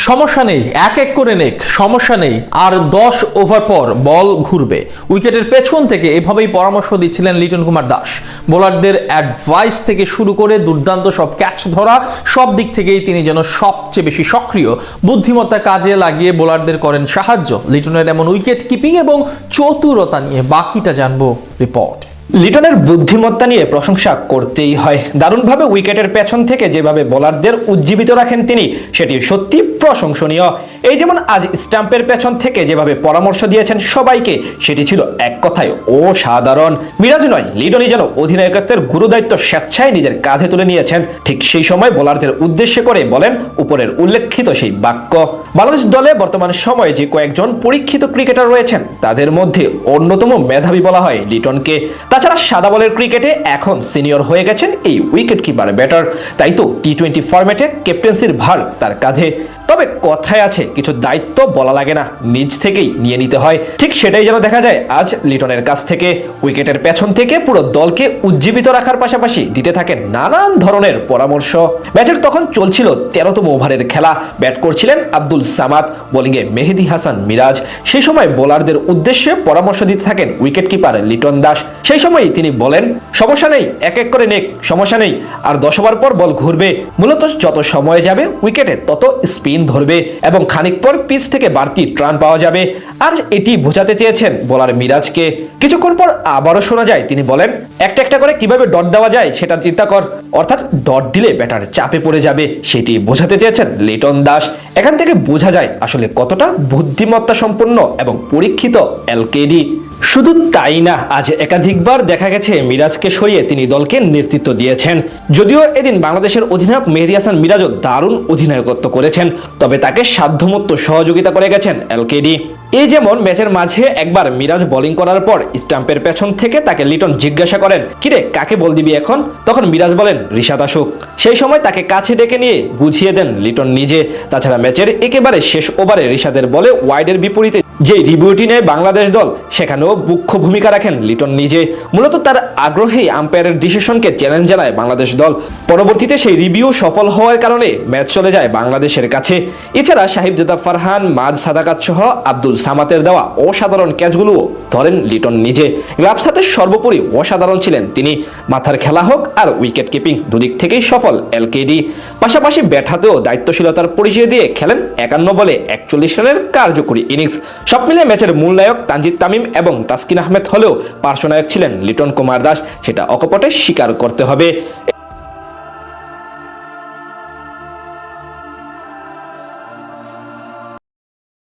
সমস্যা নেই, এক এক করে নেক, সমস্যা নেই, আর 10 ওভার পর বল ঘুরবে। উইকেটের পেছন থেকে এভাবেই পরামর্শ দিচ্ছিলেন লিটন কুমার দাস। বোলারদের অ্যাডভাইস থেকে শুরু করে দুর্দান্ত সব ক্যাচ ধরা, সব দিক থেকেই তিনি যেন সবচেয়ে বেশি সক্রিয়। বুদ্ধিমত্তা কাজে লাগিয়ে বোলারদের করেন সাহায্য। লিটনের এমন উইকেট কিপিং এবং চতুরতা নিয়ে বাকিটা জানবো রিপোর্ট। লিটনের বুদ্ধিমত্তা নিয়ে প্রশংসা করতেই হয়। দারুণভাবে উইকেটের পেছন থেকে যেভাবে বোলারদের উজ্জীবিত রাখেন তিনি, সেটি সত্যি প্রশংসনীয়। এই যেমন আজ স্টাম্পের পেছন থেকে যেভাবে পরামর্শ দিয়েছেন সবাইকে, সেটি ছিল এক কথায় অসাধারণ। মিরাজ নয়, লিটনই যেন অধিনায়কত্বের গুরুদায়িত্ব স্বেচ্ছায় নিজের কাঁধে তুলে নিয়েছেন। ঠিক সেই সময় বোলারদের উদ্দেশ্য করে বলেন উপরের উল্লেখিত সেই বাক্য। বাংলাদেশ দলে বর্তমান সময়ে যে কয়েকজন পরীক্ষিত ক্রিকেটার রয়েছেন, তাদের মধ্যে অন্যতম মেধাবী বলা হয় লিটনকে। তাছাড়া সাদা বলের ক্রিকেটে এখন সিনিয়র হয়ে গেছেন এই উইকেট কিপার ব্যাটার। তাই তো টি-20 ফরম্যাটে ক্যাপ্টেন্সির ভার তার কাঁধে। তবে কথায় আছে, কিছু দায়িত্ব বলা লাগে না, নিজ থেকেই নিয়ে নিতে হয়। ঠিক সেটাই যেন দেখা যায় আজ লিটনের কাছ থেকে। উইকেটের পেছন থেকে পুরো দলকে উজ্জীবিত রাখার পাশাপাশি দিতে থাকেন নানান ধরনের পরামর্শ। ম্যাচের তখন চলছিল 13তম ওভারের খেলা। ব্যাট করছিলেন আব্দুল সামাদ, বোলিংয়ে মেহেদী হাসান মিরাজ। সেই সময় বোলারদের উদ্দেশ্যে পরামর্শ দিতে থাকেন উইকেট কিপার লিটন দাস। সেই সময়ই তিনি বলেন, সমস্যা নেই, এক এক করে নেক, সমস্যা নেই, আর 10 ওভার পর বল ঘুরবে। মূলত যত সময় যাবে উইকেটে তত স্পিন ধরবে এবং খানিক পর পিচ থেকে বাড়তি রান পাওয়া যাবে। আর এটি বোঝাতে চেয়েছেন বোলার মিরাজকে। কিছুক্ষণ পর আবারও শোনা যায় তিনি বলেন, একটা একটা করে কিভাবে ডট দেওয়া যায় সেটা চিন্তা কর। অর্থাৎ ডট দিলে ব্যাটার চাপে পড়ে যাবে, সেটি বোঝাতে চেয়েছেন লিটন দাস। এখান থেকে বোঝা যায় আসলে কতটা বুদ্ধিমত্তা সম্পন্ন এবং পরীক্ষিত এলকেডি। শুধু তাই না, আজ একাধিকবার দেখা গেছে মিরাজকে সরিয়ে তিনি দলকে নেতৃত্ব দিয়েছেন। যদিও এদিন বাংলাদেশের অধিনায়ক মেহেদী হাসান মিরাজও দারুণ অধিনায়কত্ব করেছেন, তবে তাকে সাধ্যমতো সহযোগিতা করে গেছেন এলকেডি। এই যেমন ম্যাচের মাঝে একবার মিরাজ বোলিং করার পর স্টাম্পের পেছন থেকে তাকে লিটন জিজ্ঞাসা করেন, কিরে কাকে বল দিবি এখন? তখন মিরাজ বলেন রিশাদ আসুক। সেই সময় তাকে কাছে ডেকে নিয়ে বুঝিয়ে দেন লিটন নিজে। তাছাড়া ম্যাচের একেবারে শেষ ওভারে রিশাদের বলে ওয়াইডের বিপরীতে যে রিভিউটি নেয় বাংলাদেশ দল, সেখানেও মুখ্য ভূমিকা রাখেন লিটন নিজে। মূলত তার আগ্রহেই আম্পায়ারের ডিসিশনকে চ্যালেঞ্জ জানায় বাংলাদেশ দল। পরবর্তীতে সেই রিভিউ সফল হওয়ার কারণে ম্যাচ চলে যায় বাংলাদেশের কাছে। এছাড়া সাহিবজাদা ফারহান, মাজ সাদাকাত সহ আব্দুল সামাতের দেওয়া অসাধারণ ক্যাচগুলোও ধরেন লিটন নিজে। গ্লাভস হাতে সর্বোপরি অসাধারণ ছিলেন তিনি। মাথার খেলা হোক আর উইকেট কিপিং, দুদিক থেকেই সফল এলকেডি। পাশাপাশি ব্যাট হাতেও দায়িত্বশীলতার পরিচয় দিয়ে খেলেন 51 বলে 41 রানের কার্যকরী ইনিংস। সব মিলে ম্যাচের মূল নায়ক তানজিদ তামিম এবং তাসকিন আহমেদ হলেও পার্শ্বনায়ক ছিলেন লিটন কুমার দাস, সেটা অকপটে স্বীকার করতে হবে।